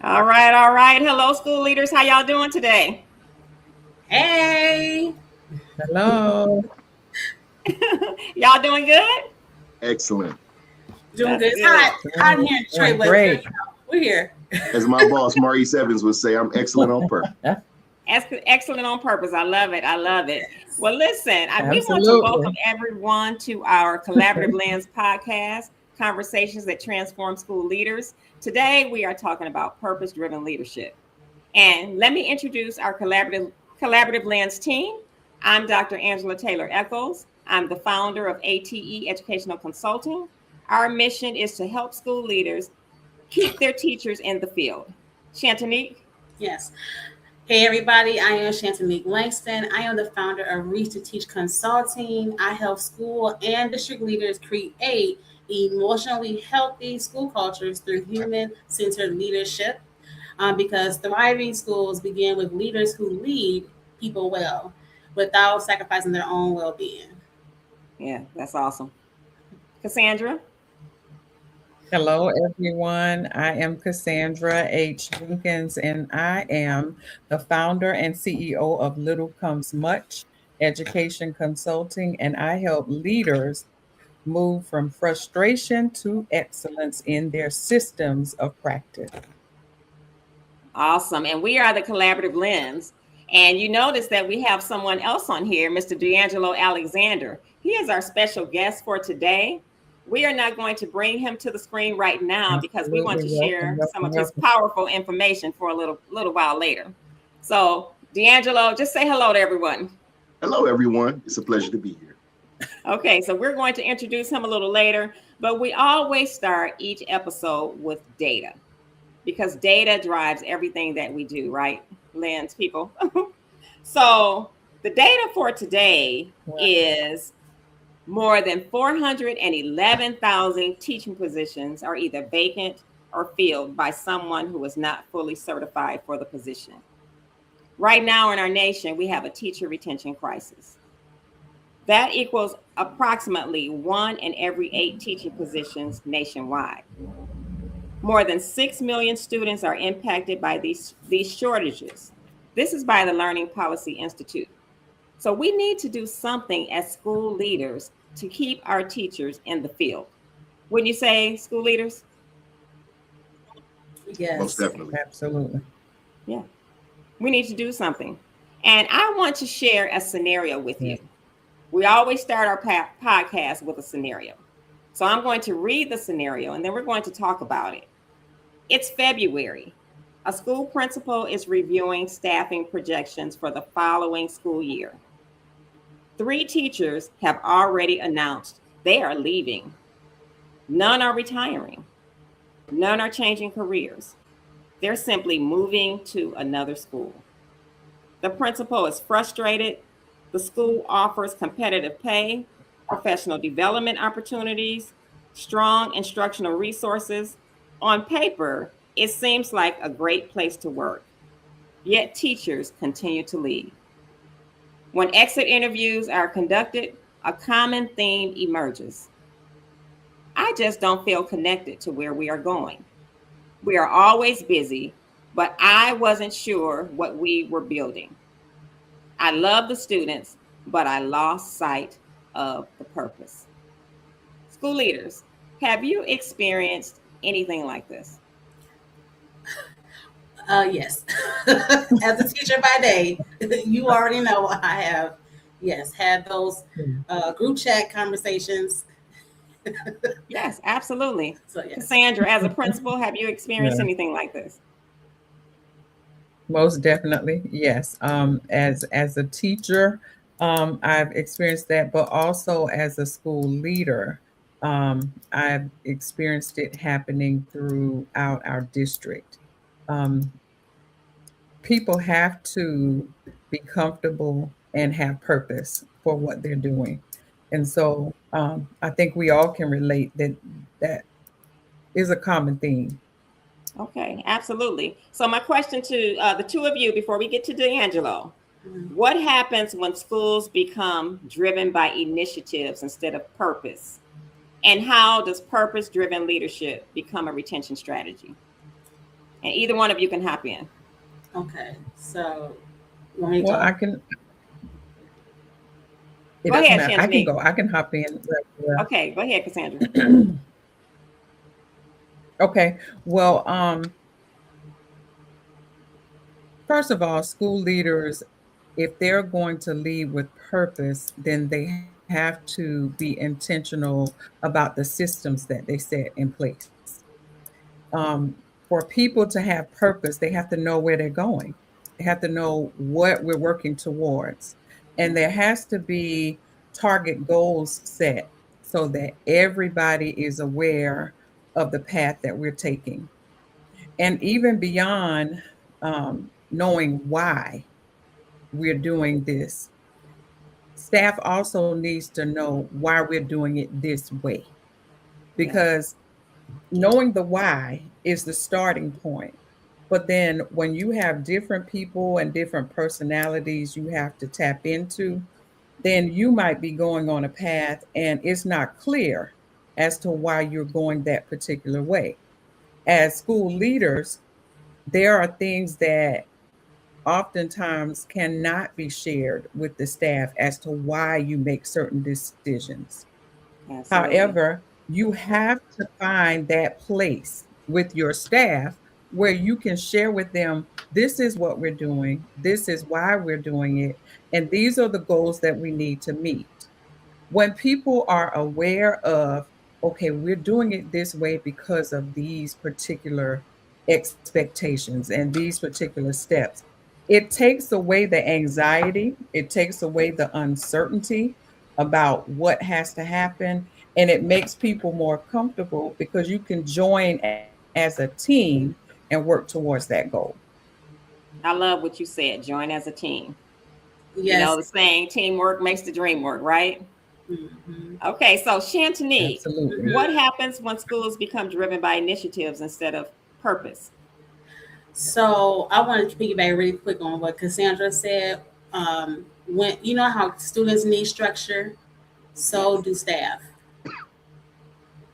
All right, all right. Hello, school leaders. How y'all doing today? Hey, Hello. Y'all doing good? Excellent. doing That's good. It's good. hot in here in Doing Detroit, but great. we're here. As my boss, Maurice Evans, would say, I'm excellent on purpose. Excellent on purpose. I love it. I love it. Yes. Well, listen, we want to welcome Absolutely. everyone to our Collaborative Lens podcast, Conversations that Transform School Leaders. Today, we are talking about purpose driven leadership. And let me introduce our Collaborative Lens team. I'm Dr. Angela Taylor-Eccles. I'm the founder of ATE Educational Consulting. Our mission is to help school leaders keep their teachers in the field. Chantinique? Yes. Hey, everybody. I am Chantinique Langston. I am the founder of Reach to Teach Consulting. I help school and district leaders create emotionally healthy school cultures through human centered leadership. Because thriving schools begin with leaders who lead people well without sacrificing their own well being. Yeah, that's awesome. Cassandra? Hello, everyone. I am Cassandra H. Jenkins, and I am the founder and CEO of Little Comes Much Education Consulting, and I help leaders move from frustration to excellence in their systems of practice. Awesome. And we are the Collaborative Lens. And you notice that we have someone else on here, Mr. D'Angelo Alexander. He is our special guest for today. We are not going to bring him to the screen right now because we want Absolutely. to Welcome, share some welcome, of his welcome. powerful information for a little while later. So, D'Angelo, just say hello to everyone. Hello, everyone. It's a pleasure to be here. Okay, so we're going to introduce him a little later, but we always start each episode with data because data drives everything that we do, right? Lens people. So the data for today Well, is more than 411,000 teaching positions are either vacant or filled by someone who is not fully certified for the position. Right now in our nation, we have a teacher retention crisis. That equals approximately one in every 8 teaching positions nationwide. More than 6 million students are impacted by these shortages. This is by the Learning Policy Institute. So we need to do something as school leaders to keep our teachers in the field. Wouldn't you say, school leaders? Most Yes. definitely. absolutely. Yeah, we need to do something. And I want to share a scenario with Yeah. you. We always start our podcast with a scenario. So I'm going to read the scenario and then we're going to talk about it. It's February. A school principal is reviewing staffing projections for the following school year. 3 teachers have already announced they are leaving. None are retiring. None are changing careers. They're simply moving to another school. The principal is frustrated. The school offers competitive pay, professional development opportunities, strong instructional resources. On paper, it seems like a great place to work, yet teachers continue to leave. When exit interviews are conducted, a common theme emerges. I just don't feel connected to where we are going. We are always busy, but I wasn't sure what we were building. I love the students, but I lost sight of the purpose. School leaders, have you experienced anything like this? Yes. As a teacher by day, you already know I have, yes, had those group chat conversations. Yes, absolutely. So, yes. Cassandra, as a principal, have you experienced Yeah. anything like this? Most definitely, yes. As a teacher, I've experienced that, but also as a school leader, I've experienced it happening throughout our district. Um, People have to be comfortable and have purpose for what they're doing, and so I think we all can relate that that is a common theme. Okay, absolutely. So, my question to the two of you before we get to D'Angelo, Mhm. what happens when schools become driven by initiatives instead of purpose? And how does purpose driven leadership become a retention strategy? And either one of you can hop in. Okay, so you want me to Well, go? I can. It Go doesn't ahead, matter. I can Chantinique. go. I can hop in. Okay, go ahead, Cassandra. Okay. Well, first of all, school leaders, if they're going to lead with purpose, then they have to be intentional about the systems that they set in place. For people to have purpose, they have to know where they're going. They have to know what we're working towards. And there has to be target goals set so that everybody is aware of the path that we're taking. And even beyond knowing why we're doing this, staff also needs to know why we're doing it this way. Because knowing the why is the starting point. But then when you have different people and different personalities you have to tap into, then you might be going on a path and it's not clear as to why you're going that particular way. As school leaders, there are things that oftentimes cannot be shared with the staff as to why you make certain decisions. Absolutely. However, you have to find that place with your staff where you can share with them, this is what we're doing, this is why we're doing it, and these are the goals that we need to meet. When people are aware of, okay, we're doing it this way because of these particular expectations and these particular steps, it takes away the anxiety, it takes away the uncertainty about what has to happen, and it makes people more comfortable because you can join as a team and work towards that goal. I love what you said. Join as a team. You know Yes. the saying, teamwork makes the dream work, right? Mhm. Okay, so Chantinique, Absolutely. what happens when schools become driven by initiatives instead of purpose? So I wanted to piggyback really quick on what Cassandra said. When you know how students need structure, so Yes. do staff.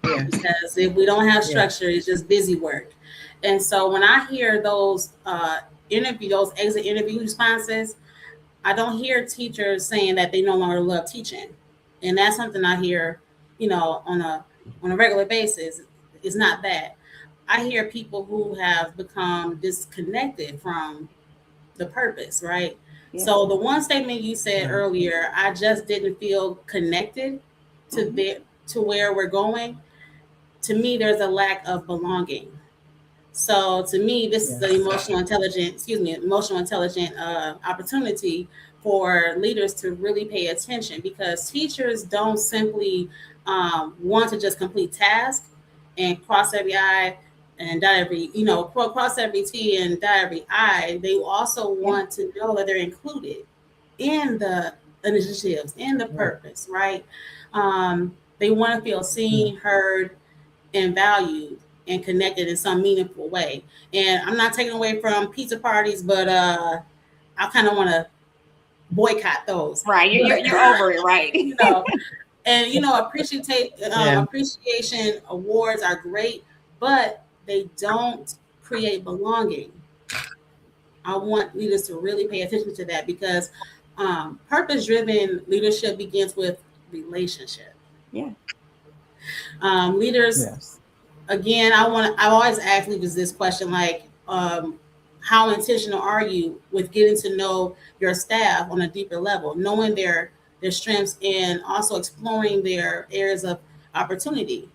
Yes. Because if we don't have Yes. structure, it's just busy work. And so when I hear those those exit interview responses, I don't hear teachers saying that they no longer love teaching, and that's something I hear, on a regular basis. It's not that. I hear people who have become disconnected from the purpose, right? Yes. So the one statement you said Right. earlier, I just didn't feel connected to Mhm. to where we're going. To me, there's a lack of belonging. So to me, this is the Yes. emotional intelligent opportunity for leaders to really pay attention, because teachers don't simply want to just complete tasks and cross every I and dot every, cross every T and dot every I. They also Yeah. want to know that they're included in the initiatives, in the Right. purpose, right? They want to feel Yeah. seen, heard, and valued and connected in some meaningful way. And I'm not taking away from pizza parties, but I kind of want to boycott those. Right. You're, But you're, you're over it, right? you know, and Yeah. appreciation awards are great, but they don't create belonging. I want leaders to really pay attention to that, because purpose-driven leadership begins with relationship. Yeah. Leaders, Yes. again, I've always asked leaders this question, like, how intentional are you with getting to know your staff on a deeper level, knowing their strengths and also exploring their areas of opportunity?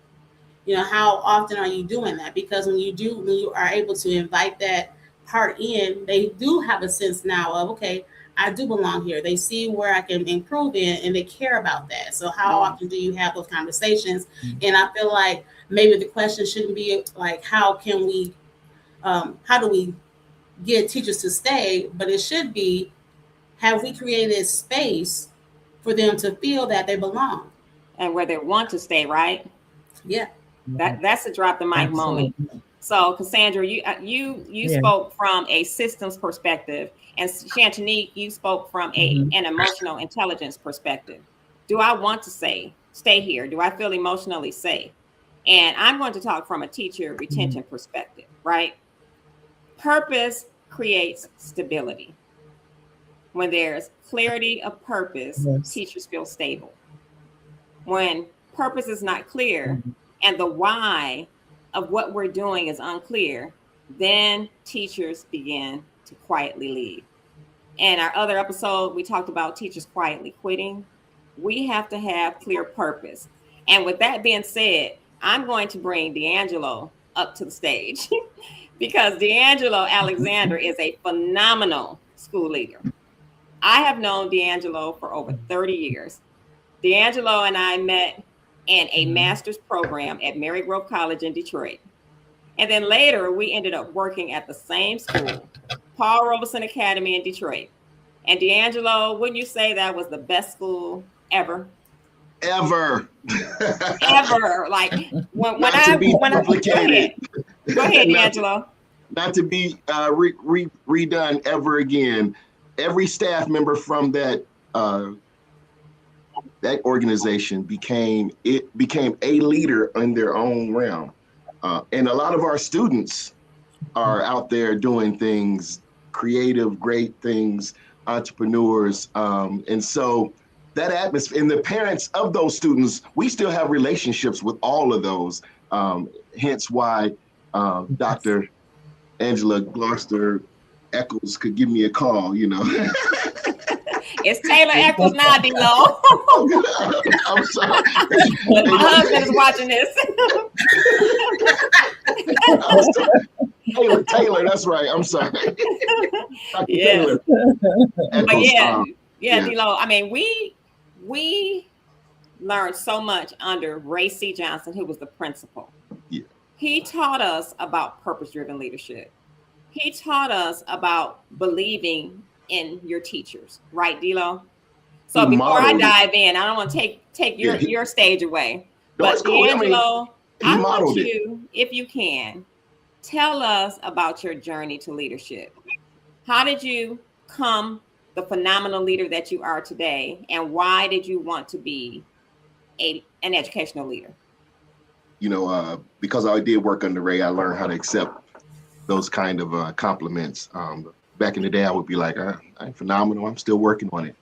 How often are you doing that? Because when you are able to invite that part in, they do have a sense now of, okay, I do belong here. They see where I can improve in, and they care about that. So how Yes. often do you have those conversations? Mm. And I feel like maybe the question shouldn't be like, how do we get teachers to stay? But it should be, have we created space for them to feel that they belong? And where they want to stay, right? Yeah. That's a drop the mic moment. Absolutely. So, Cassandra, you Yeah. spoke from a systems perspective, and Chantinique, you spoke from Mhm. an emotional intelligence perspective. Do I want to stay here? Do I feel emotionally safe? And I'm going to talk from a teacher Mhm. retention perspective, right? Purpose creates stability. When there's clarity of purpose, Yes. teachers feel stable. When purpose is not clear and the why of what we're doing is unclear, then teachers begin to quietly leave. In our other episode, we talked about teachers quietly quitting. We have to have clear purpose. And with that being said, I'm going to bring D'Angelo up to the stage because D'Angelo Alexander is a phenomenal school leader. I have known D'Angelo for over 30 years. D'Angelo and I met in a master's program at Mary Grove College in Detroit. And then later we ended up working at the same school, Paul Robeson Academy in Detroit. And D'Angelo, wouldn't you say that was the best school ever? Ever. Ever. Like when Not I to be complicated. Go ahead, D'Angelo. Not to be redone ever again. Every staff member from that organization became a leader in their own realm. And a lot of our students are out there doing things, creative, great things, entrepreneurs. And so that atmosphere, and the parents of those students, we still have relationships with all of those. Hence why Dr. Angela Taylor-Eccles could give me a call, you know. It's Taylor-Eccles now, D-Lo. I'm sorry. My husband is watching this. Taylor, that's right. I'm sorry. Yes. But Yeah. D-Lo, I mean, we learned so much under Ray C. Johnson, who was the principal. Yeah. He taught us about purpose-driven leadership. He taught us about believing in your teachers, right, D-Lo? So before I dive in, I don't want to take your stage away. But D'Angelo, I want you, if you can, tell us about your journey to leadership. How did you become the phenomenal leader that you are today, and why did you want to be an educational leader? You know, because I did work under Ray, I learned how to accept those kind of compliments. Back in the day, I would be like, I'm phenomenal. I'm still working on it.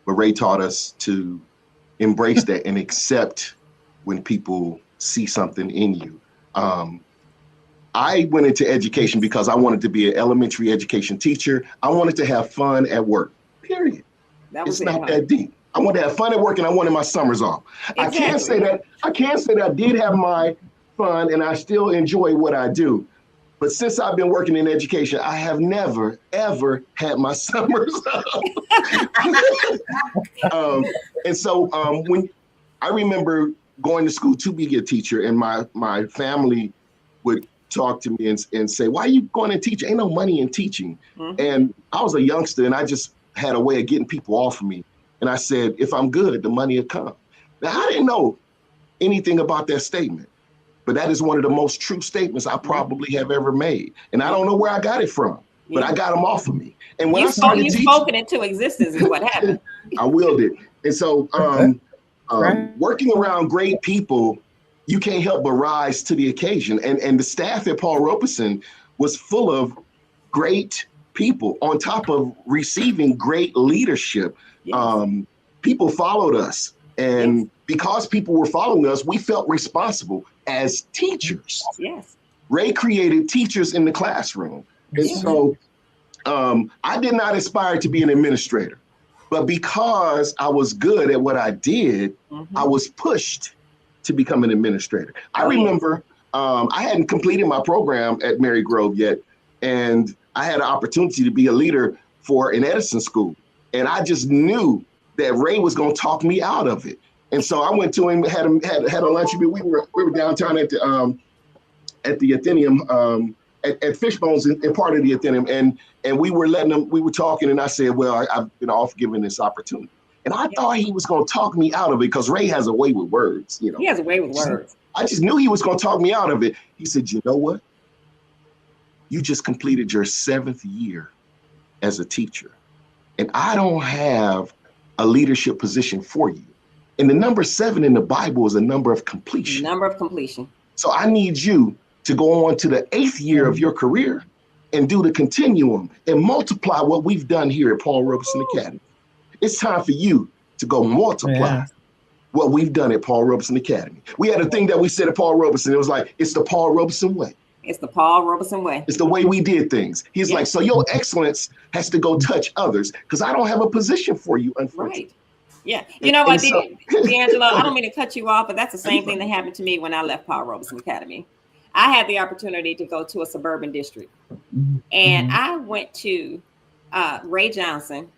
But Ray taught us to embrace that and accept when people see something in you. I went into education because I wanted to be an elementary education teacher. I wanted to have fun at work, period. It's not that deep. I wanted to have fun at work and I wanted my summers off. Exactly. I can't say that I did have my fun and I still enjoy what I do. But since I've been working in education, I have never, ever had my summers off. And so when I remember going to school to be a teacher, and my family would talk to me and say, why are you going to teach? Ain't no money in teaching. Mm-hmm. And I was a youngster and I just had a way of getting people off of me. And I said, if I'm good, the money will come. Now, I didn't know anything about that statement, but that is one of the most true statements I probably have ever made. And I don't know where I got it from, but I got them off of me. And when I started teaching, spoken into existence is what happened. I willed it. And so working around great people, you can't help but rise to the occasion. And the staff at Paul Robeson was full of great people on top of receiving great leadership. Yes. People followed us. And because people were following us, we felt responsible as teachers. Yes. Ray created teachers in the classroom. And so I did not aspire to be an administrator, but because I was good at what I did, I was pushed to become an administrator. I remember I hadn't completed my program at Mary Grove yet, and I had an opportunity to be a leader for an Edison school. And I just knew that Ray was going to talk me out of it. And so I went to him, had a lunch. We were downtown at the Athenaeum, at Fishbones in part of the Athenaeum, and we were talking, and I said, well, I've been off given this opportunity. And I thought he was going to talk me out of it because Ray has a way with words, you know. He has a way with words. I just knew he was going to talk me out of it. He said, you know what? You just completed your 7th year as a teacher, and I don't have a leadership position for you. And the number 7 in the Bible is a number of completion. Number of completion. So I need you to go on to the 8th year of your career and do the continuum and multiply what we've done here at Paul Robeson Academy. It's time for you to go multiply what we've done at Paul Robeson Academy. We had a thing that we said at Paul Robeson. It was like, it's the Paul Robeson way. It's the Paul Robeson way. It's the way we did things. He's like, so your excellence has to go touch others because I don't have a position for you, unfortunately. Right. Yeah. You know what, D'Angelo, I don't mean to cut you off, but that's the same thing that happened to me when I left Paul Robeson Academy. I had the opportunity to go to a suburban district, and I went to Ray Johnson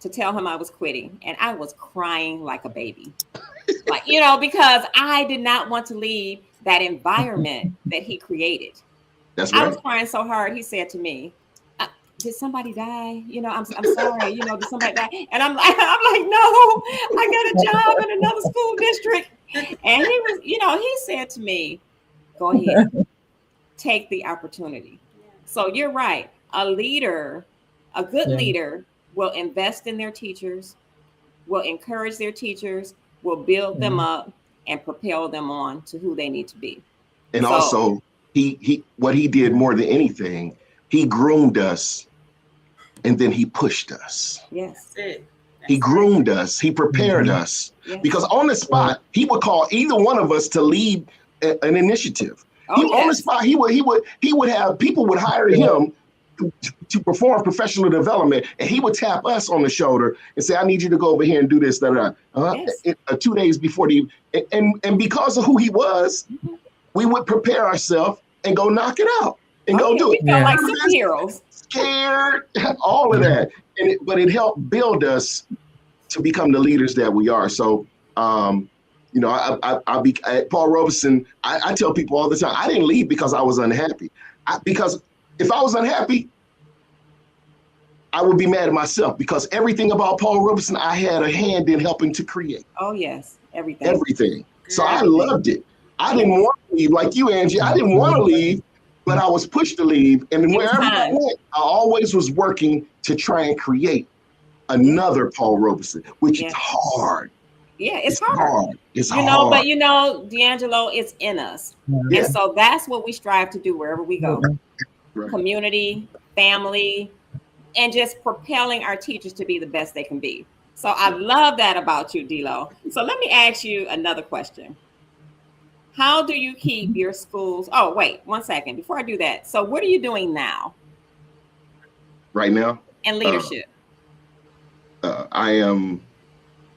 to tell him I was quitting, and I was crying like a baby. Like, you know, because I did not want to leave that environment that he created. That's right. I was crying so hard. He said to me, did somebody die? You know, I'm sorry. You know, did somebody die? And I'm like, no, I got a job in another school district. And he was, you know, he said to me, go ahead, take the opportunity. So you're right. A leader, a good leader will invest in their teachers, will encourage their teachers, will build them up and propel them on to who they need to be. And so, also, he what he did more than anything, he groomed us and then he pushed us. Yes. He groomed us. He prepared us because on the spot, he would call either one of us to lead an initiative. On the spot, he would have people would hire him to perform professional development, and he would tap us on the shoulder and say, I need you to go over here and do this. 2 days before and because of who he was, we would prepare ourselves and go knock it out and go do it. We felt like superheroes. Scared, all of that. But it helped build us to become the leaders that we are. So, you know, I be at Paul Robeson. I tell people all the time, I didn't leave because I was unhappy. Because if I was unhappy, I would be mad at myself because everything about Paul Robeson, I had a hand in helping to create. Oh, yes. Everything. Everything. So I loved it. I didn't want to leave like you, Angie. I didn't want to leave, but I was pushed to leave. And wherever I went, I always was working to try and create another Paul Robeson, which is hard. Yeah, it's hard. It's hard. Know, but you know, D'Angelo, it's in us. And so that's what we strive to do wherever we go. Right. Community, family, and just propelling our teachers to be the best they can be. So I love that about you, D-Lo. So let me ask you another question. How do you keep your schools? Oh, wait, 1 second. Before I do that. So what are you doing now? Right now? In leadership. I am.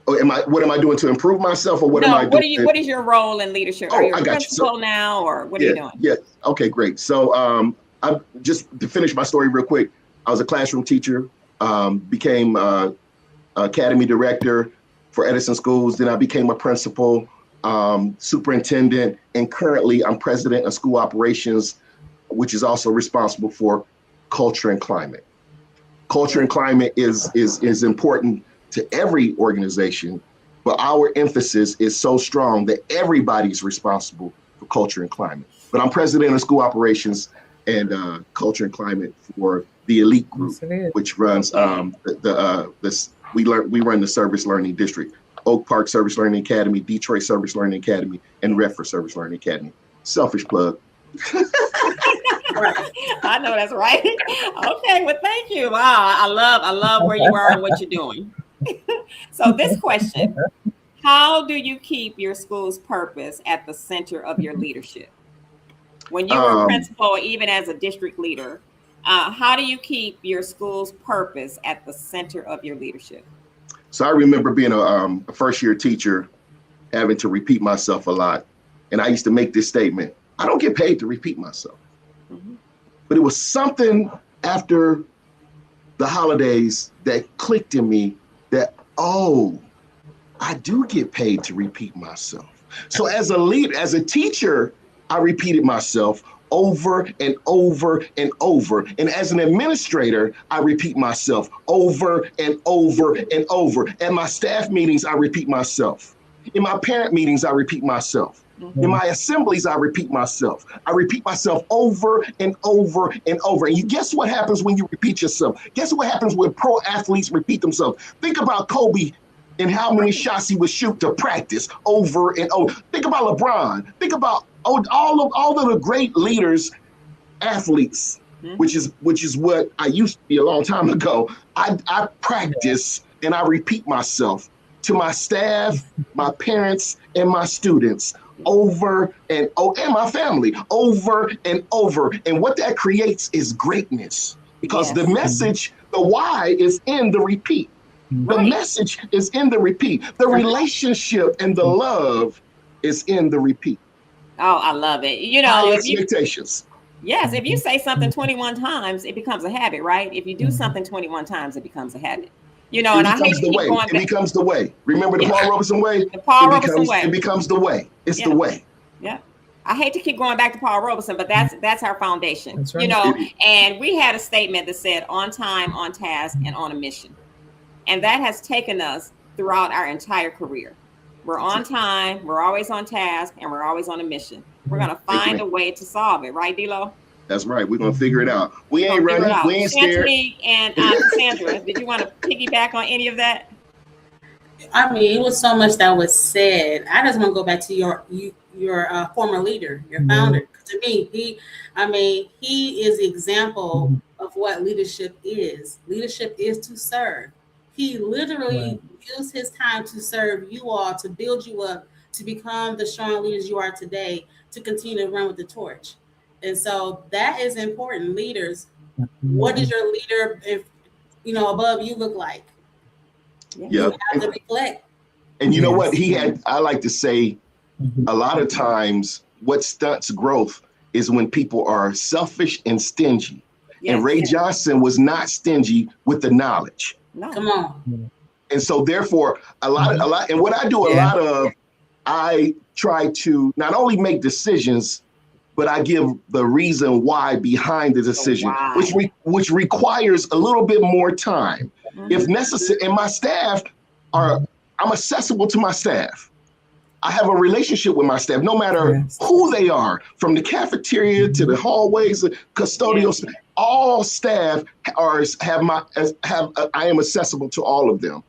What am I doing to improve myself, or what am I doing? What is your role in leadership? Are you a principal now, or what are you doing? Yeah. Okay, great. So I just to finish my story real quick. I was a classroom teacher, became academy director for Edison Schools. Then I became a principal, superintendent, and currently I'm president of school operations, which is also responsible for culture and climate. Culture and climate is important to every organization, but our emphasis is so strong that everybody's responsible for culture and climate. But I'm president of school operations and culture and climate for the elite group, which runs we run the Service Learning District, Oak Park Service Learning Academy, Detroit Service Learning Academy, and Redford Service Learning Academy. Selfish plug. I know that's right. Okay, well, thank you. Wow, I love where you are and what you're doing. So this question, how do you keep your school's purpose at the center of your leadership? When you were a principal, or even as a district leader, how do you keep your school's purpose at the center of your leadership? So I remember being a first-year teacher, having to repeat myself a lot. And I used to make this statement, I don't get paid to repeat myself. Mm-hmm. But it was something after the holidays that clicked in me that, I do get paid to repeat myself. So as a leader, as a teacher, I repeated myself over and over and over. And as an administrator, I repeat myself over and over and over. At my staff meetings, I repeat myself. In my parent meetings, I repeat myself. Mm-hmm. In my assemblies, I repeat myself. I repeat myself over and over and over. And you guess what happens when you repeat yourself? Guess what happens when pro athletes repeat themselves? Think about Kobe and how many shots he would shoot to practice over and over. Think about LeBron. Think about all of the great leaders, athletes. which is what I used to be a long time ago. I practice and I repeat myself to my staff, my parents, and my students over and my family over and over. And what that creates is greatness, because the message, the why is in the repeat. The message is in the repeat. The relationship and the love is in the repeat. Oh, I love it. You know, high expectations. Yes, if you say something 21 times, it becomes a habit, right? If you do something 21 times, it becomes a habit. You know, and I hate to keep going back. It becomes the way. Remember the Paul Robeson way? The Paul Robeson way. It becomes the way. It's the way. Yeah. I hate to keep going back to Paul Robeson, but that's our foundation. That's right. You know, and we had a statement that said on time, on task, and on a mission. And that has taken us throughout our entire career. We're on time, we're always on task, and we're always on a mission. We're going to find a way to solve it, right, D-Lo? That's right. We're going to figure it out. We ain't running. We ain't scared. Chantinique and Cassandra, did you want to piggyback on any of that? I mean, it was so much that was said. I just want to go back to your former leader, your founder. To me, he is the example of what leadership is. Leadership is to serve. He literally used his time to serve you all, to build you up, to become the strong leaders you are today, to continue to run with the torch. And so that is important. Leaders, what does your leader, above you look like? You have to reflect. And you know what? I like to say, a lot of times what stunts growth is when people are selfish and stingy. And Ray Johnson was not stingy with the knowledge. No. Come on. And so therefore, a lot, and what I do a lot of, I try to not only make decisions, but I give the reason why behind the decision, which requires a little bit more time, if necessary. And my staff I'm accessible to my staff. I have a relationship with my staff, no matter who they are, from the cafeteria to the hallways, custodial. All staff I am accessible to all of them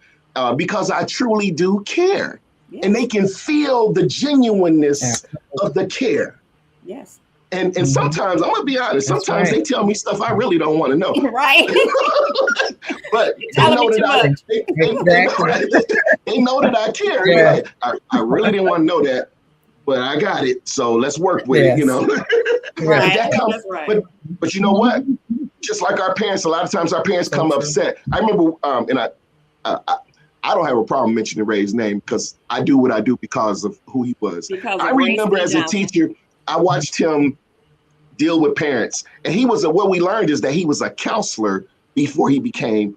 because I truly do care, and they can feel the genuineness of the care. Yes. And sometimes, I'm gonna be honest, sometimes they tell me stuff I really don't want to know. Right. But they know that I care. Yeah. Like, I really didn't want to know that, but I got it. So let's work with it, Right. But you know what? Just like our parents, a lot of times our parents come upset. I remember, and I don't have a problem mentioning Ray's name because I do what I do because of who he was. I remember as a teacher, I watched him deal with parents, and what we learned is that he was a counselor before he became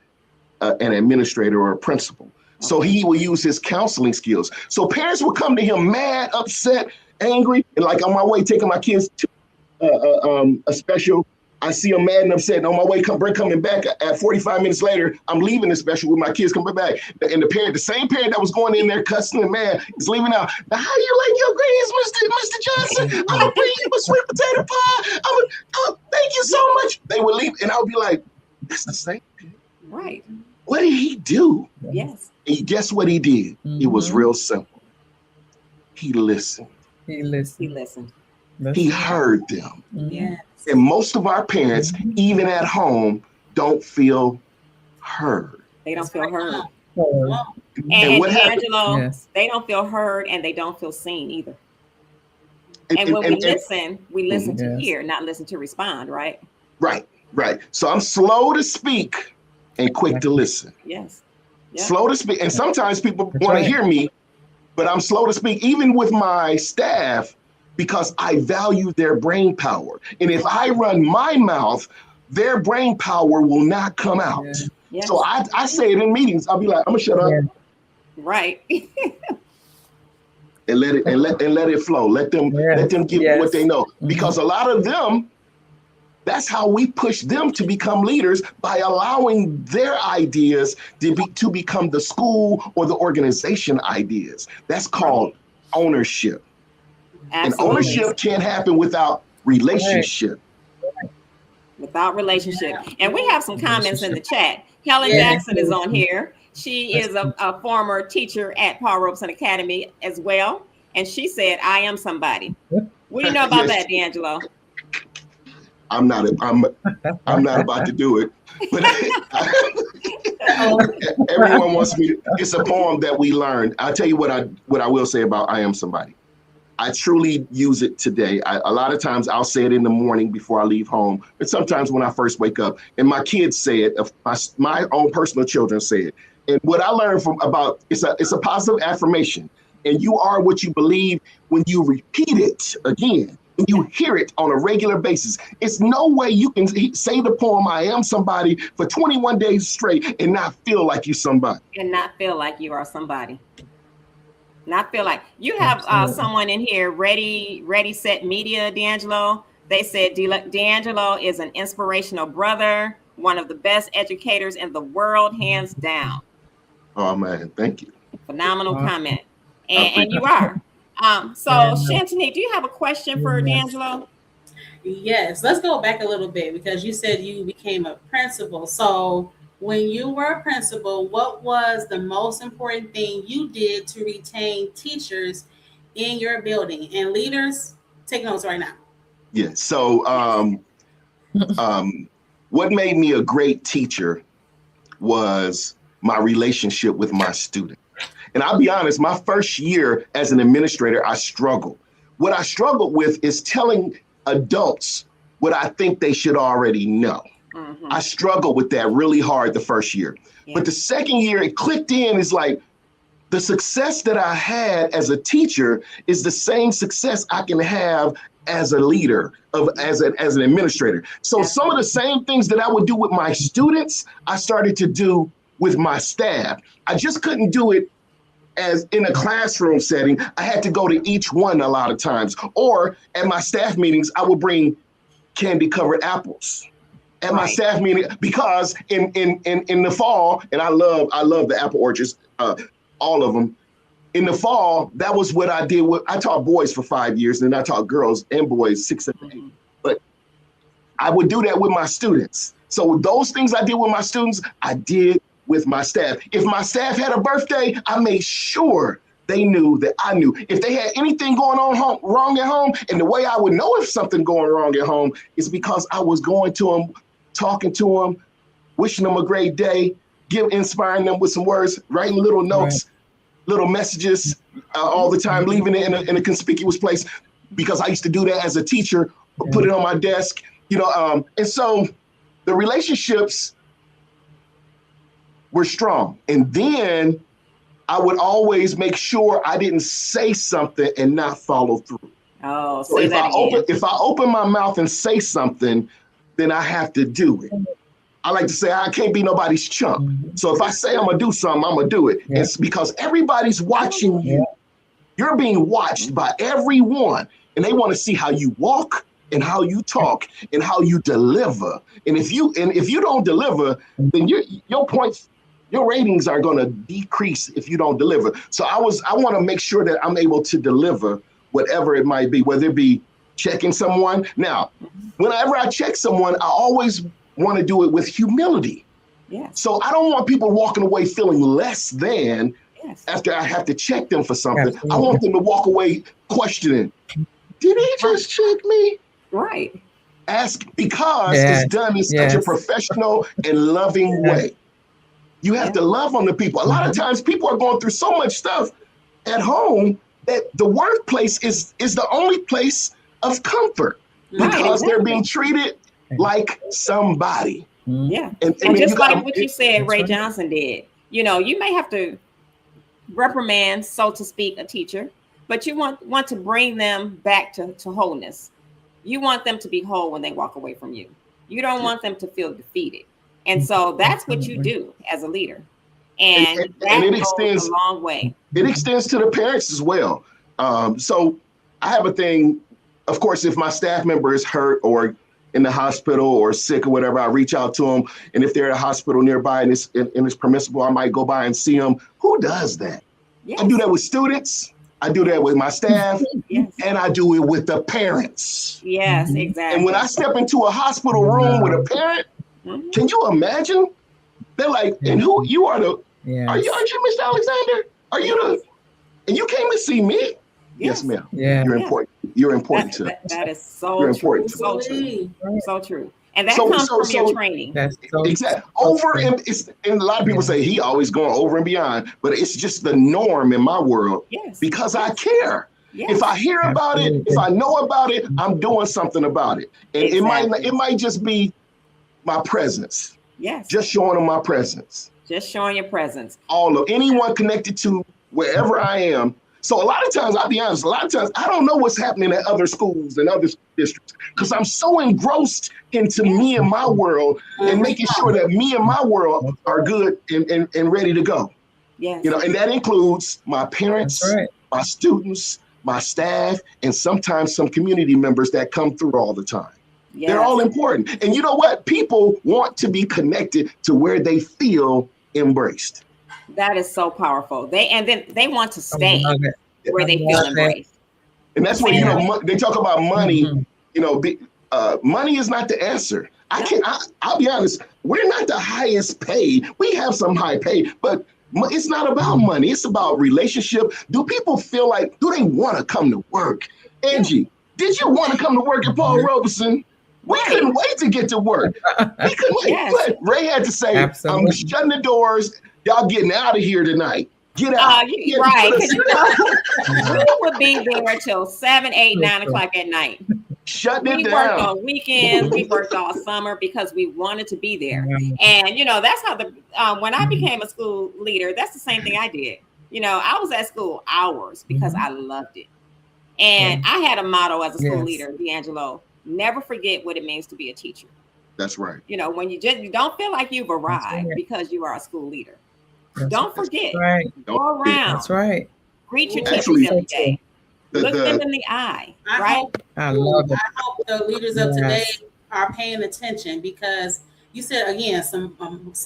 an administrator or a principal. So he will use his counseling skills. So parents would come to him mad, upset, angry, and like on my way taking my kids to a special, I see them mad and upset. And on my way coming back at 45 minutes later, I'm leaving the special with my kids coming back. And the same parent that was going in there cussing and mad is leaving out. Now, how do you like your greens, Mr. Johnson? I'm going to bring you a sweet potato pie. Thank you so much. They would leave. And I would be like, that's the same parent. Right. What did he do? Yes. And guess what he did? It was real simple. He listened. He listened. He heard them. Yes. And most of our parents, even at home, don't feel heard. They don't feel heard. And what Angelo, they don't feel heard and they don't feel seen either. And when we listen to hear, not listen to respond, right? Right. So I'm slow to speak and quick to listen. Yes. Slow to speak. And sometimes people want to hear me, but I'm slow to speak, even with my staff, because I value their brain power. And if I run my mouth, their brain power will not come out. Yes. So I say it in meetings. I'll be like, I'm gonna shut up. Right. and let it flow. Let them give what they know. Because a lot of them, that's how we push them to become leaders, by allowing their ideas to become the school or the organization ideas. That's called ownership. Absolutely. And ownership can't happen without relationship. Without relationship. And we have some comments in the chat. Helen Jackson is on here. She is a former teacher at Paul Robeson Academy as well. And she said, I am somebody. What do you know about that, D'Angelo? I'm not about to do it. But everyone wants me. It's a poem that we learned. I'll tell you what I will say about I Am Somebody. I truly use it today. A lot of times I'll say it in the morning before I leave home, and sometimes when I first wake up. And my kids say it. My own personal children say it. And what I learned it's a positive affirmation. And you are what you believe when you repeat it again. When you hear it on a regular basis. It's no way you can say the poem I Am Somebody for 21 days straight and not feel like you're somebody. And not feel like you are somebody. Not feel like you have someone in here, Ready Set Media, D'Angelo. They said D'Angelo is an inspirational brother, one of the best educators in the world, hands down. Oh man, thank you. Phenomenal comment. And you are. So Chantinique, do you have a question for D'Angelo? Yes, let's go back a little bit because you said you became a principal. So when you were a principal, what was the most important thing you did to retain teachers in your building? And leaders, take notes right now. Yeah. So what made me a great teacher was my relationship with my students. And I'll be honest, my first year as an administrator, I struggled. What I struggled with is telling adults what I think they should already know. Mm-hmm. I struggled with that really hard the first year. Yeah. But the second year, it clicked in. It's like the success that I had as a teacher is the same success I can have as a leader, as an administrator. So some of the same things that I would do with my students, I started to do with my staff. I just couldn't do it as in a classroom setting. I had to go to each one a lot of times. Or at my staff meetings, I would bring candy covered apples at my staff meeting, because in the fall, and I love the apple orchards, all of them. In the fall, that was what I did. I taught boys for 5 years, and I taught girls and boys 6 and 8. But I would do that with my students. So those things I did with my students, I did with my staff. If my staff had a birthday, I made sure they knew that I knew. If they had anything going on wrong at home, and the way I would know if something going wrong at home is because I was going to them, talking to them, wishing them a great day, inspiring them with some words, writing little notes, little messages all the time, leaving it in a conspicuous place, because I used to do that as a teacher, put it on my desk, and so the relationships were strong. And then I would always make sure I didn't say something and not follow through. Oh, so if I open my mouth and say something, then I have to do it. I like to say I can't be nobody's chump. Mm-hmm. So if I say I'm gonna do something, I'm gonna do it. Yeah. It's because everybody's watching you. You're being watched by everyone, and they want to see how you walk and how you talk and how you deliver. And if you don't deliver, then your points, your ratings are going to decrease if you don't deliver. So I want to make sure that I'm able to deliver whatever it might be, whether it be checking someone. Now, whenever I check someone, I always want to do it with humility. Yes. So I don't want people walking away feeling less than after I have to check them for something. Absolutely. I want them to walk away questioning, did he just check me? Right. Ask, because it's done in such a professional and loving way. You have to love on the people. A lot of times people are going through so much stuff at home that the workplace is the only place of comfort, because they're being treated like somebody. Yeah. And just like what you said, Ray Johnson did, you may have to reprimand, so to speak, a teacher, but you want to bring them back to wholeness. You want them to be whole when they walk away from you. You don't want them to feel defeated. And so that's what you do as a leader. And it extends a long way. It extends to the parents as well. So I have a thing, of course, if my staff member is hurt or in the hospital or sick or whatever, I reach out to them. And if they're at a hospital nearby and it's permissible, I might go by and see them. Who does that? Yes. I do that with students. I do that with my staff, and I do it with the parents. Yes, exactly. And when I step into a hospital room with a parent, can you imagine? They're like, and who you are the? Aren't you Mr. Alexander? Are you the? And you came to see me? Yes, ma'am. Yeah. You're important. You're important too. That is so You're true. important So true. So true. And that So- comes so- from your so- training. That's so Exactly. Over and a lot of people say he always going over and beyond, but it's just the norm in my world Yes. because I care. Yes. If I hear about it, if I know about it, I'm doing something about it. And Exactly. it might just be my presence. Yes. Just showing them my presence. Just showing your presence. All of anyone connected to wherever I am. So a lot of times, I'll be honest, a lot of times I don't know what's happening at other schools and other districts because I'm so engrossed into me and my world and making sure that me and my world are good and ready to go. Yes. You know, and that includes my parents, That's right. my students, my staff, and sometimes some community members that come through all the time. Yes. They're all important. And you know what? People want to be connected to where they feel embraced. That is so powerful. They want to stay I love it. where they I feel love it. embraced. And that's where, you know, they talk about money, you know, money is not the answer. I'll be honest, we're not the highest paid. We have some high pay, but it's not about money. It's about relationship. Do people feel like, do they want to come to work? Angie, did you want to come to work at Paul Robeson? We couldn't wait to get to work. We couldn't wait. Yes. But Ray had to say, Absolutely. I'm shutting the doors. Y'all getting out of here tonight. Get out. Right. Because you know, we would be there till 7, 8, 9 o'clock at night. Shutting it We down. worked on weekends. We worked all summer because we wanted to be there. And, you know, that's how when I became a school leader, that's the same thing I did. You know, I was at school hours because I loved it. And I had a motto as a school leader, D'Angelo, never forget what it means to be a teacher. That's right. You know, when you don't feel like you've arrived because you are a school leader. Don't forget. That's right. Go around. That's right. Greet your Actually, teachers every day. Look them The, in the eye. I Right? hope the leaders of today are paying attention because you said again some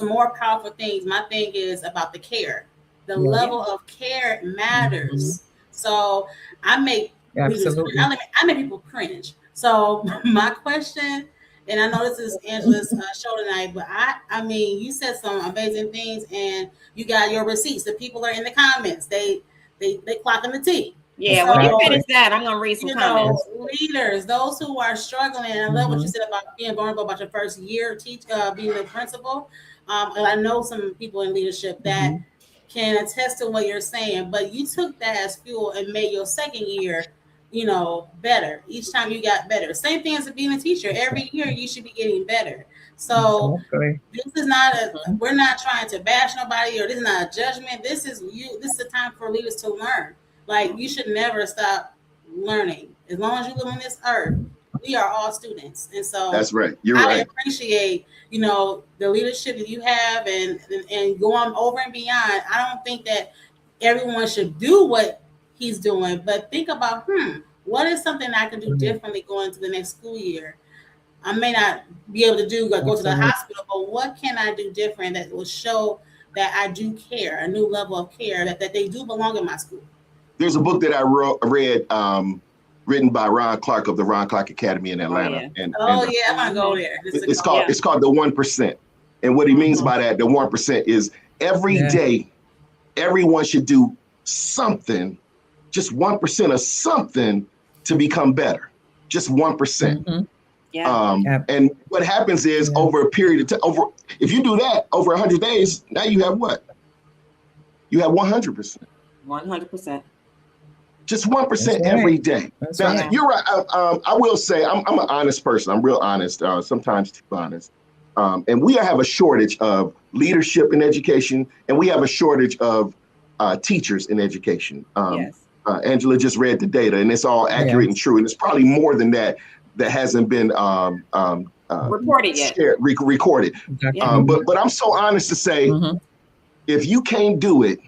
more powerful things. My thing is about the care. The level of care matters. So I make Absolutely. I make people cringe. So my question, and I know this is Angela's show tonight, but I mean, you said some amazing things, and you got your receipts. The people are in the comments. They clocking the T. Yeah, So, when you finish that, I'm gonna read some comments. Leaders, those who are struggling, and I love what you said about being vulnerable about your first year being the principal. And I know some people in leadership that can attest to what you're saying, but you took that as fuel and made your second year, you know, better. Each time you got better. Same thing as being a teacher. Every year you should be getting better. So this is not we're not trying to bash nobody, or this is not a judgment. This is the time for leaders to learn. Like, you should never stop learning. As long as you live on this earth, we are all students. And so that's right. You're right. I appreciate, you know, the leadership that you have and going over and beyond. I don't think that everyone should do what he's doing, but think about, what is something I can do differently going to the next school year? I may not be able to go to the hospital, but what can I do different that will show that I do care, a new level of care, that they do belong in my school? There's a book that I read, written by Ron Clark of the Ron Clark Academy in Atlanta. I'm gonna go there. It's called The 1%. And what he means by that, the 1% is every day, everyone should do something, just 1% of something to become better. Just 1%. And what happens is over a period of time, if you do that over 100 days, now you have what? You have 100%. 100%. Just 1% every day. Now, you're right. I will say I'm an honest person. I'm real honest, sometimes too honest. And we have a shortage of leadership in education, and we have a shortage of teachers in education. Angela just read the data, and it's all accurate and true. And it's probably more than that hasn't been reported yet. Recorded. But I'm so honest to say, if you can't do it,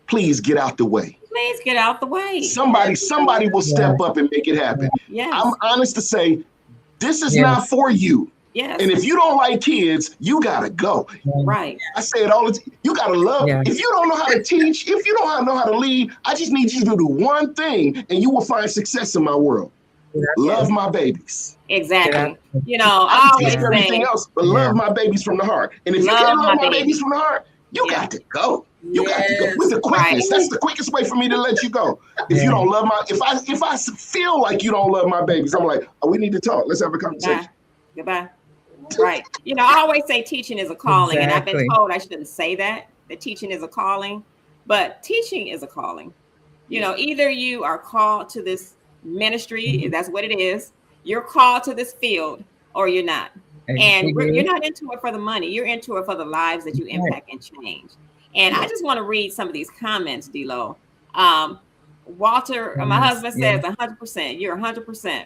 please get out the way. Please get out the way. Somebody will step up and make it happen. I'm honest to say, this is not for you. And if you don't like kids, you gotta go. Right. I say it all the time. You gotta love. If you don't know how to teach, if you don't know how to lead, I just need you to do one thing, and you will find success in my world. Love my babies. Exactly. You know, I always teach everything else, but love my babies from the heart. And if you can't love my babies from the heart, You got to go. You got to go with the quickness. Right. That's the quickest way for me to let you go. If you don't love if I feel like you don't love my babies, I'm like, oh, we need to talk. Let's have a conversation. Goodbye. Right. You know, I always say teaching is a calling, and I've been told I shouldn't say that teaching is a calling, but teaching is a calling. You know, either you are called to this ministry, that's what it is. You're called to this field, or you're not. And you're not into it for the money. You're into it for the lives that you impact and change. And I just want to read some of these comments, D-Lo. Walter, my husband says 100%. You're 100%.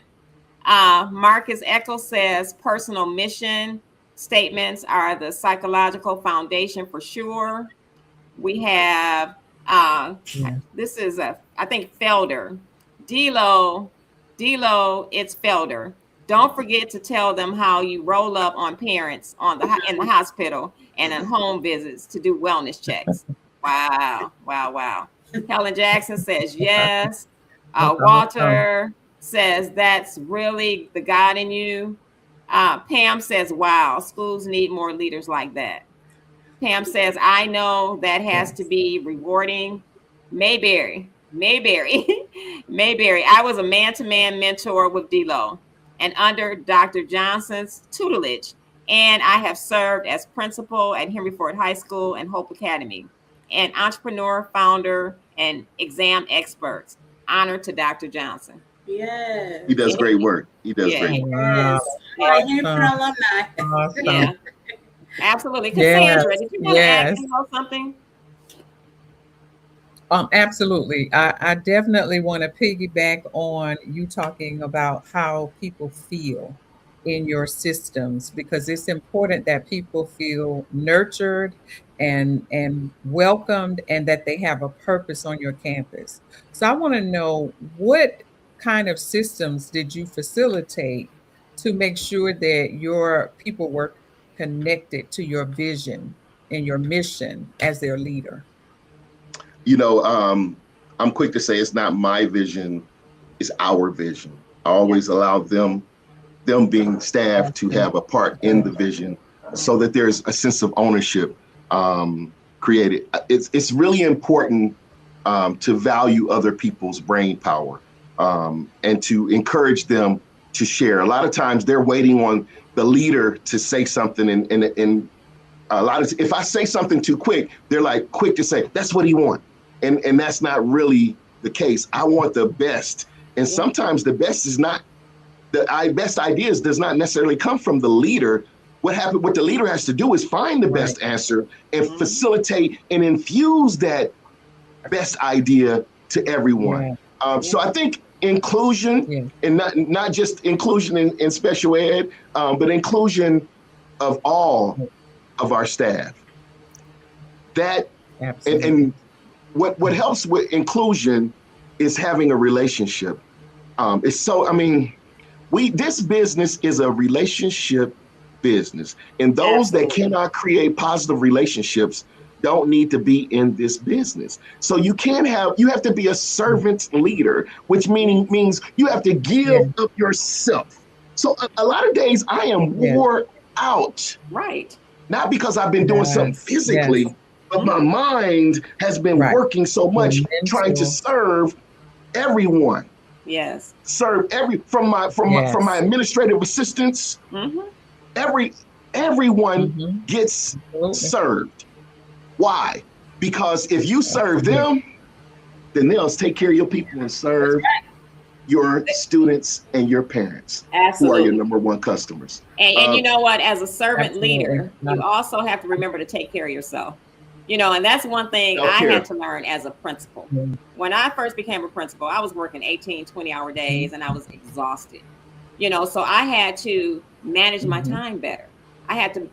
Marcus Eccles says personal mission statements are the psychological foundation for sure. We have, this is I think Felder. D-Lo, it's Felder. Don't forget to tell them how you roll up on parents in the hospital and on home visits to do wellness checks. Wow. Helen Jackson says yes. Walter says that's really the God in you. Pam says, wow, schools need more leaders like that. Pam says, I know that has to be rewarding. Mayberry. I was a man-to-man mentor with D-Lo and under Dr. Johnson's tutelage. And I have served as principal at Henry Ford High School and Hope Academy, and entrepreneur, founder, and exam experts. Honor to Dr. Johnson. Yes. He does great work. Great work. Yes. Henry Ford alumni. Awesome. Yeah. Absolutely. Cassandra, did you want to ask about something? Absolutely. I definitely want to piggyback on you talking about how people feel in your systems, because it's important that people feel nurtured and welcomed, and that they have a purpose on your campus. So I want to know, what kind of systems did you facilitate to make sure that your people were connected to your vision and your mission as their leader? You know, I'm quick to say it's not my vision, it's our vision. I always allow them being staff to have a part in the vision, so that there's a sense of ownership created. It's really important to value other people's brain power and to encourage them to share. A lot of times they're waiting on the leader to say something, and a lot of, if I say something too quick, they're like quick to say, that's what he wants. And that's not really the case. I want the best. And sometimes the best is not, the best ideas does not necessarily come from the leader. What the leader has to do is find the best answer and facilitate and infuse that best idea to everyone. So I think inclusion, and not just inclusion in special ed, but inclusion of all of our staff. That and what helps with inclusion is having a relationship. It's so, I mean, this business is a relationship business, and those that cannot create positive relationships don't need to be in this business. So you have to be a servant leader, which means you have to give up yourself. So a lot of days I am wore out. Right. Not because I've been doing something physically, but my mind has been working so much trying to serve everyone. Yes. Serve from my administrative assistants. Everyone gets served. Why? Because if you serve them, then they'll take care of your people and serve your students and your parents, who are your number one customers. And you know what? As a servant leader, you also have to remember to take care of yourself. You know, and that's one thing I had to learn as a principal. When I first became a principal, I was working 18, 20-hour days, and I was exhausted. You know, so I had to manage my time better. I had to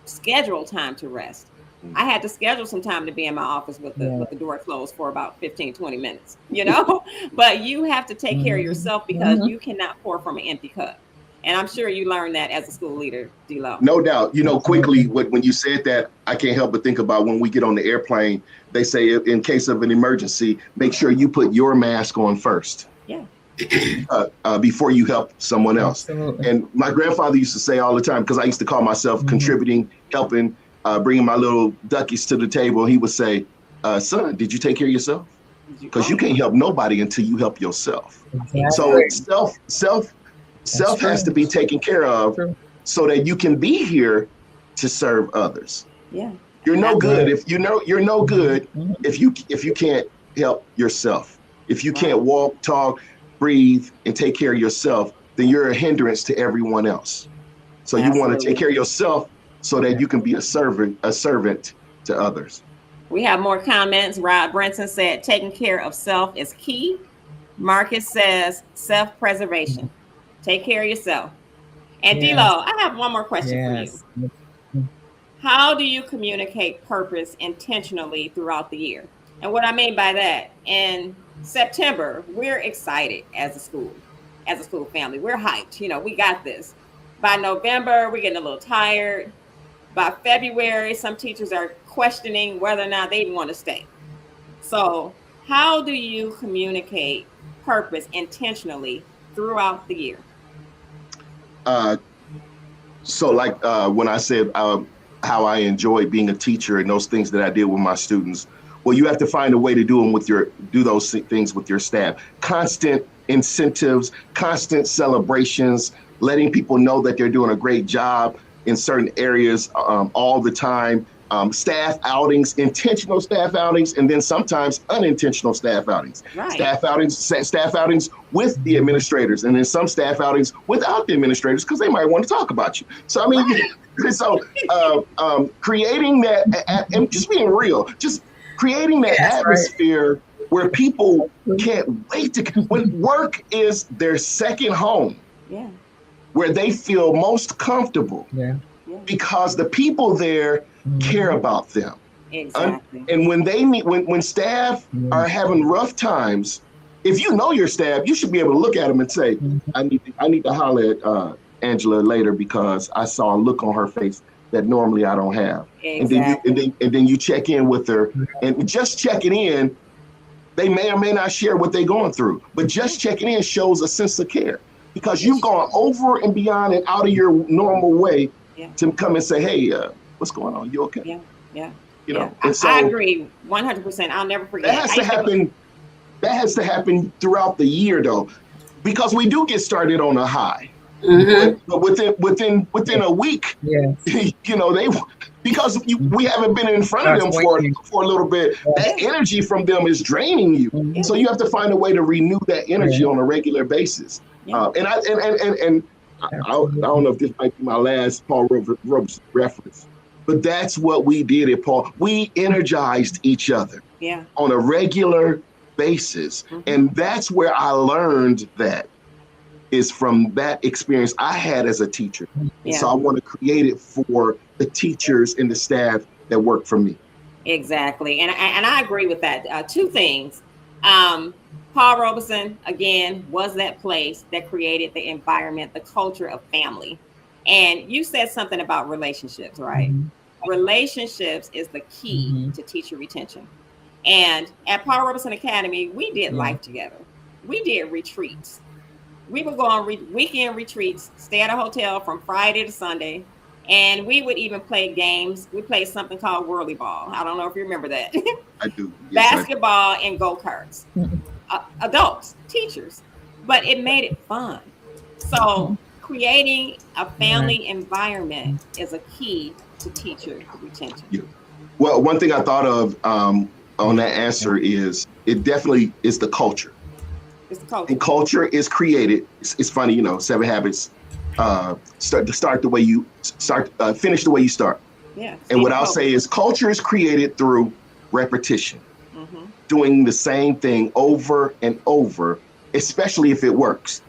schedule time to rest. I had to schedule some time to be in my office with the door closed for about 15, 20 minutes, you know, but you have to take care of yourself, because you cannot pour from an empty cup. And I'm sure you learned that as a school leader, D-Lo. No doubt. You know, quickly, when you said that, I can't help but think about when we get on the airplane, they say in case of an emergency, make sure you put your mask on first. Yeah. Before you help someone else. Absolutely. And my grandfather used to say all the time, because I used to call myself contributing, helping, bringing my little duckies to the table, he would say, son, did you take care of yourself? Because you can't help nobody until you help yourself. Exactly. So self has to be taken care of so that you can be here to serve others. Yeah. You're no good if you're no good if you can't help yourself. If you can't walk, talk, breathe, and take care of yourself, then you're a hindrance to everyone else. So you want to take care of yourself so that you can be a servant to others. We have more comments. Rod Brenton said, taking care of self is key. Marcus says, self-preservation. Take care of yourself. And Yes. D-Lo, I have one more question for you. Yes. How do you communicate purpose intentionally throughout the year? And what I mean by that, in September, we're excited as a school family. We're hyped. We got this. By November, we're getting a little tired. By February, some teachers are questioning whether or not they even want to stay. So how do you communicate purpose intentionally throughout the year? So like when I said how I enjoyed being a teacher and those things that I did with my students, well, you have to find a way to do those things with your staff. Constant incentives, constant celebrations, letting people know that they're doing a great job in certain areas all the time. Staff outings, intentional staff outings, and then sometimes unintentional staff outings. Right. Staff outings with the administrators, and then some staff outings without the administrators because they might want to talk about you. So I mean, creating that and just being real, just creating that atmosphere where people can't wait when work is their second home. Yeah. Where they feel most comfortable. Yeah. Because the people there care about them. Exactly. And when they need, when staff are having rough times, if you know your staff, you should be able to look at them and say, I need to holler at Angela later because I saw a look on her face that normally I don't have. Exactly. And then you check in with her, and just checking in, they may or may not share what they're going through, but just checking in shows a sense of care because you've gone over and beyond and out of your normal way to come and say, hey, what's going on? You okay? Yeah. And so I agree 100%. I'll never forget. That has to happen throughout the year though, because we do get started on a high. But within a week, because we haven't been in front of them for a little bit, that energy from them is draining you. So you have to find a way to renew that energy on a regular basis. And I don't know if this might be my last Paul Robeson reference, but that's what we did at Paul. We energized each other on a regular basis. And that's where I learned that is from that experience I had as a teacher. So I want to create it for the teachers and the staff that work for me. Exactly. And I agree with that. Two things. Paul Robeson, again, was that place that created the environment, the culture of family. And you said something about relationships, right? Relationships is the key to teacher retention. And at Paul Robeson Academy, we did life together. We did retreats. We would go on weekend retreats, stay at a hotel from Friday to Sunday, and we would even play games. We played something called Whirly Ball. I don't know if you remember that. I do. Yes, Basketball and go-karts. Adults, teachers, but it made it fun. So creating a family environment is a key to teacher retention. Well, one thing I thought of on that answer is it definitely is the culture. It's the culture. And culture is created. It's funny, 7 Habits. Start the way you start. Finish the way you start. Yeah. And what I'll say is culture is created through repetition. Doing the same thing over and over, especially if it works,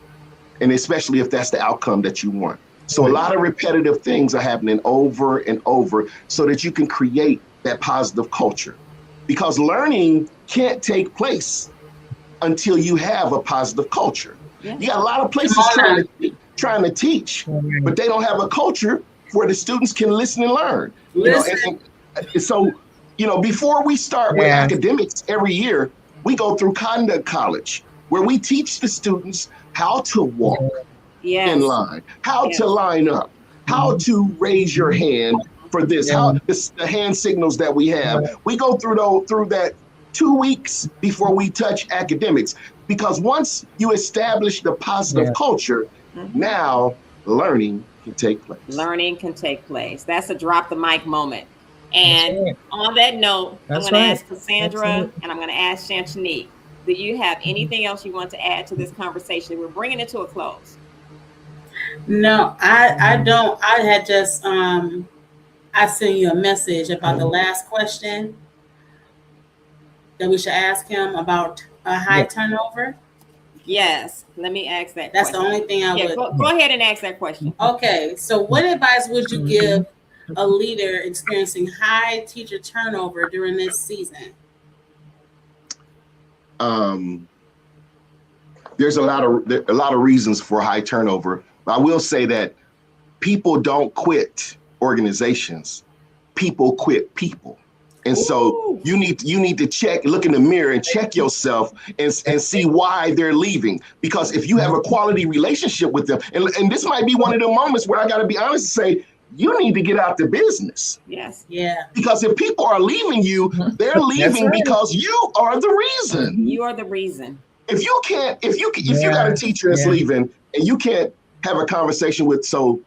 and especially if that's the outcome that you want. So a lot of repetitive things are happening over and over so that you can create that positive culture. Because learning can't take place until you have a positive culture. You got a lot of places trying to teach, but they don't have a culture where the students can listen and learn. And so, before we start with academics every year, we go through conduct college where we teach the students how to walk in line, how to line up, how to raise your hand for this? How the hand signals that we have? We go through that 2 weeks before we touch academics, because once you establish the positive culture, now learning can take place. Learning can take place. That's a drop the mic moment. And on that note, I'm going to ask Cassandra and I'm going to ask Chantinique, do you have anything else you want to add to this conversation? We're bringing it to a close. No, I don't. I had just I sent you a message about the last question that we should ask him about a high turnover. Yes, let me ask that. That's question. The only thing I would. Go ahead and ask that question. Okay, so what advice would you give a leader experiencing high teacher turnover during this season? There's a lot of reasons for high turnover. I will say that people don't quit organizations. People quit people. And so you need to look in the mirror and check yourself and see why they're leaving. Because if you have a quality relationship with them, and this might be one of the moments where I got to be honest and say, you need to get out the business. Yes. Yeah. Because if people are leaving you, they're leaving because you are the reason. You are the reason. If you got a teacher that's leaving and you can't have a conversation with, so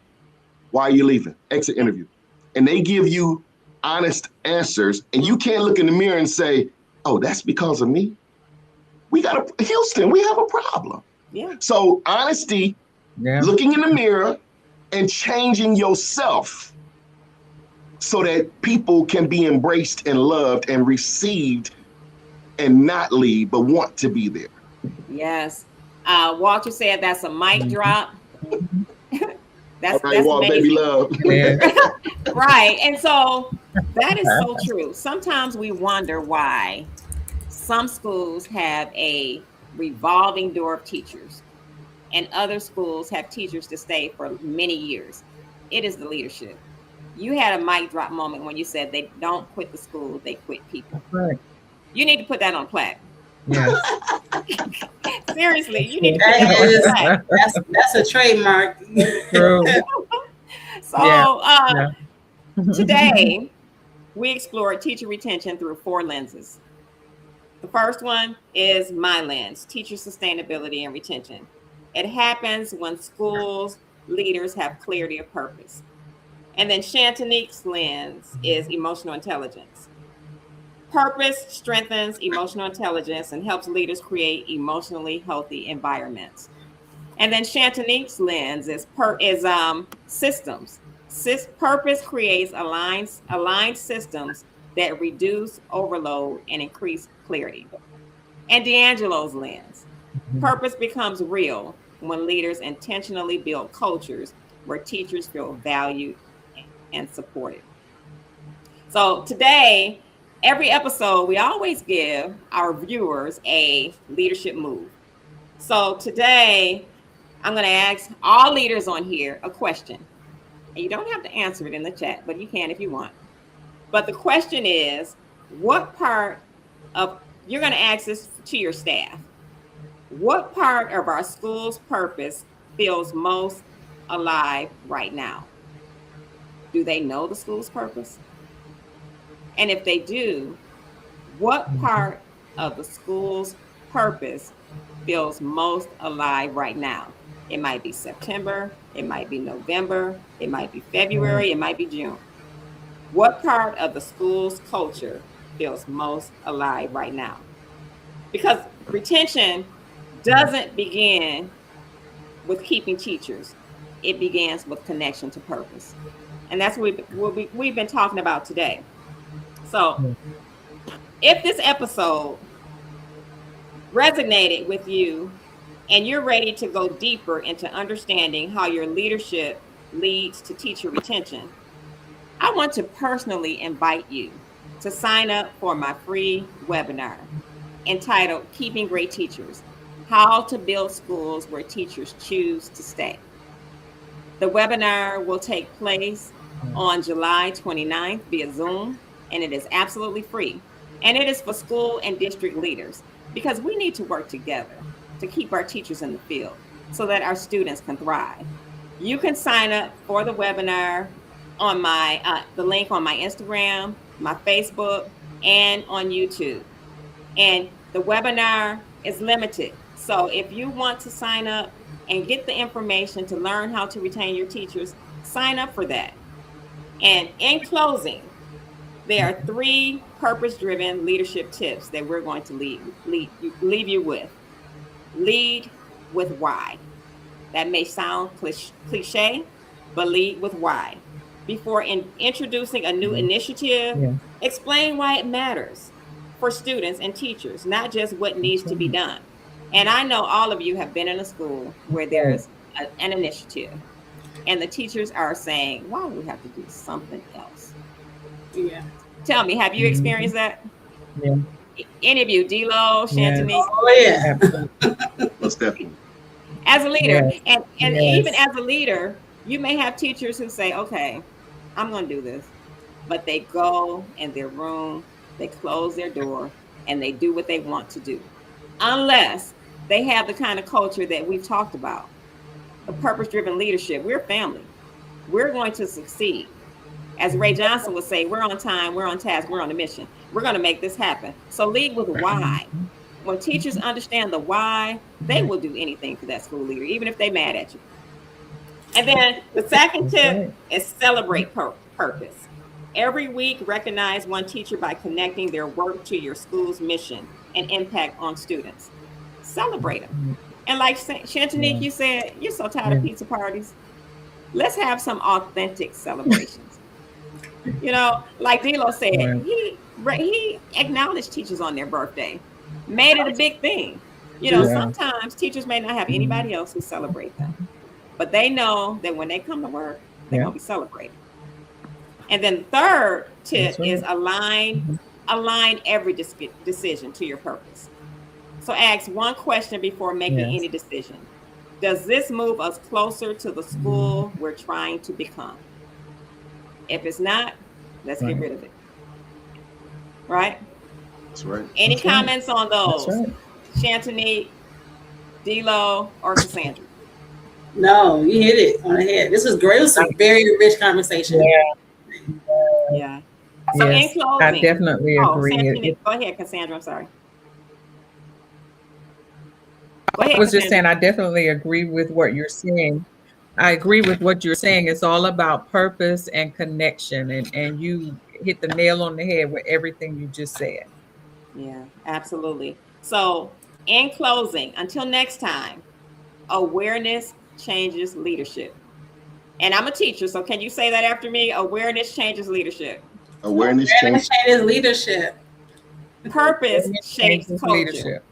why are you leaving? Exit interview. And they give you honest answers, and you can't look in the mirror and say, oh, that's because of me. Houston, we have a problem. Yeah. So honesty, looking in the mirror and changing yourself so that people can be embraced and loved and received and not leave, but want to be there. Yes. Walter said that's a mic drop. That's Walt, baby love. Right. And so that is so true. Sometimes we wonder why some schools have a revolving door of teachers and other schools have teachers to stay for many years. It is the leadership. You had a mic drop moment when you said they don't quit the school, they quit people. Right. You need to put that on plaque. Yes. Seriously, you need to put that on plaque. That's a trademark. True. So today we explored teacher retention through 4 lenses. The first one is my lens, teacher sustainability and retention. It happens when schools leaders have clarity of purpose. And then Chantinique's lens is emotional intelligence. Purpose strengthens emotional intelligence and helps leaders create emotionally healthy environments. And then Chantinique's lens is systems. Purpose creates aligned systems that reduce overload and increase clarity. And D'Angelo's lens. Purpose becomes real when leaders intentionally build cultures where teachers feel valued and supported. So today, every episode, we always give our viewers a leadership move. So today, I'm going to ask all leaders on here a question. And you don't have to answer it in the chat, but you can if you want. But the question is, you're going to ask this to your staff. What part of our school's purpose feels most alive right now? Do they know the school's purpose? And if they do, what part of the school's purpose feels most alive right now? It might be September, it might be November, it might be February, it might be June. What part of the school's culture feels most alive right now? Because retention doesn't begin with keeping teachers. It begins with connection to purpose. And that's what we've been talking about today. So if this episode resonated with you and you're ready to go deeper into understanding how your leadership leads to teacher retention, I want to personally invite you to sign up for my free webinar entitled Keeping Great Teachers: How to Build Schools Where Teachers Choose to Stay. The webinar will take place on July 29th via Zoom, and it is absolutely free. And it is for school and district leaders because we need to work together to keep our teachers in the field so that our students can thrive. You can sign up for the webinar on my the link on my Instagram, my Facebook, and on YouTube. And the webinar is limited. So if you want to sign up and get the information to learn how to retain your teachers, sign up for that. And in closing, there are 3 purpose-driven leadership tips that we're going to leave you with. Lead with why. That may sound cliche, but lead with why. Before introducing a new initiative, explain why it matters for students and teachers, not just what needs to be done. And I know all of you have been in a school where there's an initiative and the teachers are saying, why do we have to do something else? Yeah. Tell me, have you experienced that? Yeah. Any of you, D-Lo, Chantinique? Oh, yeah. Most definitely. As a leader, Yes. and Yes. even as a leader, you may have teachers who say, okay, I'm going to do this. But they go in their room, they close their door, and they do what they want to do. Unless they have the kind of culture that we've talked about, the purpose-driven leadership. We're family. We're going to succeed. As Ray Johnson would say, we're on time, we're on task, we're on a mission. We're going to make this happen. So lead with why. When teachers understand the why, they will do anything for that school leader, even if they're mad at you. And then the second tip is celebrate purpose. Every week, recognize one teacher by connecting their work to your school's mission and impact on students. Celebrate them. And like Chantinique, you said, you're so tired of pizza parties. Let's have some authentic celebrations. You know, like D-Lo said, he acknowledged teachers on their birthday, made it a big thing. You know, sometimes teachers may not have anybody else who celebrate them, but they know that when they come to work, they're going to be celebrated. And then the third tip is align every decision to your purpose. So ask one question before making any decision. Does this move us closer to the school we're trying to become? If it's not, let's get rid of it. Right? That's right. Any comments on those? Chantinique, D-Lo, or Cassandra? No, you hit it on the head. This was great. It was a very rich conversation. Yeah. So in closing, I definitely agree. Go ahead, Cassandra. I'm sorry. I was just saying, I definitely agree with what you're saying. I agree with what you're saying. It's all about purpose and connection, and you hit the nail on the head with everything you just said. Yeah, absolutely. So in closing, until next time, awareness changes leadership. And I'm a teacher, so can you say that after me? Awareness changes leadership. Awareness changes leadership. Purpose shapes culture. Leadership.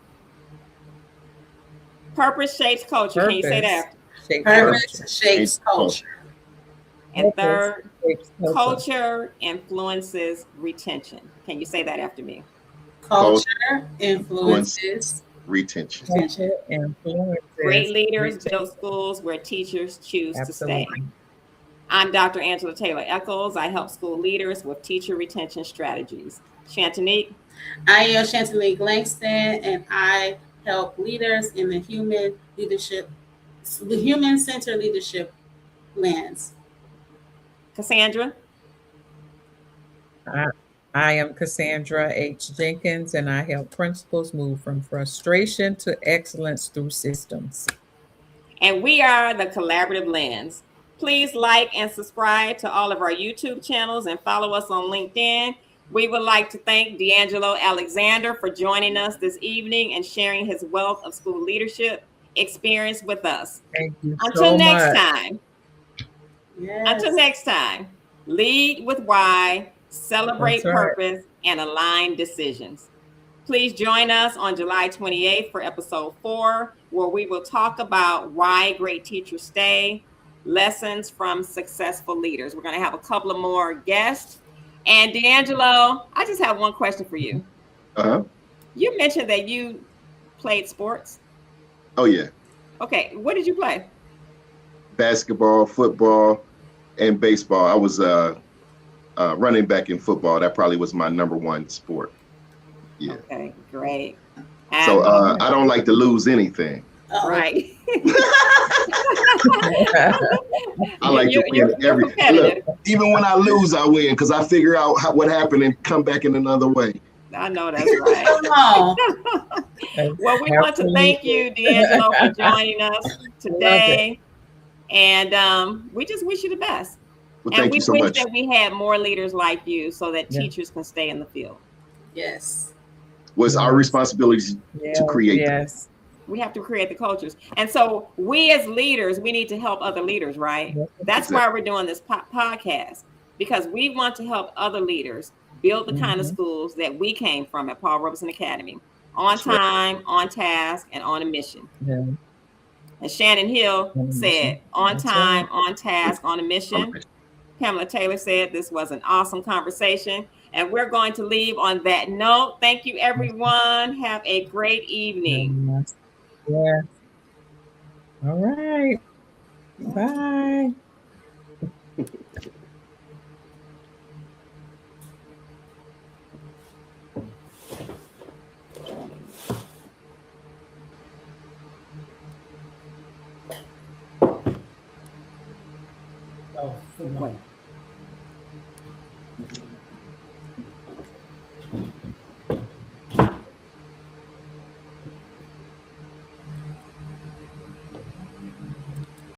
Purpose shapes culture. Can you say that? Purpose shapes culture. And third, culture influences retention. Can you say that after me? Culture influences retention. Great leaders build schools where teachers choose to stay. I'm Dr. Angela Taylor-Eccles. I help school leaders with teacher retention strategies. Chantinique? I am Chantinique Langston, and I help leaders in the human-centered leadership lens. Cassandra? I am Cassandra H. Jenkins, and I help principals move from frustration to excellence through systems. And we are the Collaborative Lens. Please like and subscribe to all of our YouTube channels and follow us on LinkedIn. We would like to thank D'Angelo Alexander for joining us this evening and sharing his wealth of school leadership experience with us. Thank you Until next time. Until next time, lead with why, celebrate purpose, and align decisions. Please join us on July 28th for episode 4, where we will talk about why great teachers stay, lessons from successful leaders. We're going to have a couple of more guests. And D'Angelo, I just have one question for you. You mentioned that you played sports. Oh, yeah. Okay. What did you play? Basketball, football, and baseball. I was running back in football. That probably was my number one sport. Yeah. Okay, great. So I don't like to lose anything. Right. I like to win you're look, competitive. even when I lose, I win because I figure out what happened and come back in another way. I know that's right. Come on. Well, we want to thank you, D'Angelo, for joining us today. And we just wish you the best. Well, And thank we you so wish much. that we had more leaders like you so that Yeah. teachers can stay in the field. Yes. Was our responsibility to create them. Yes. We have to create the cultures. And so we as leaders, we need to help other leaders, right? That's why we're doing this podcast, because we want to help other leaders build the kind of schools that we came from at Paul Robeson Academy. On time, on task, and on a mission. Yeah. And Shannon Hill said, on time, on task, on a mission. Pamela Taylor said this was an awesome conversation. And we're going to leave on that note. Thank you, everyone. Have a great evening. Yeah. All right. Bye. Wait.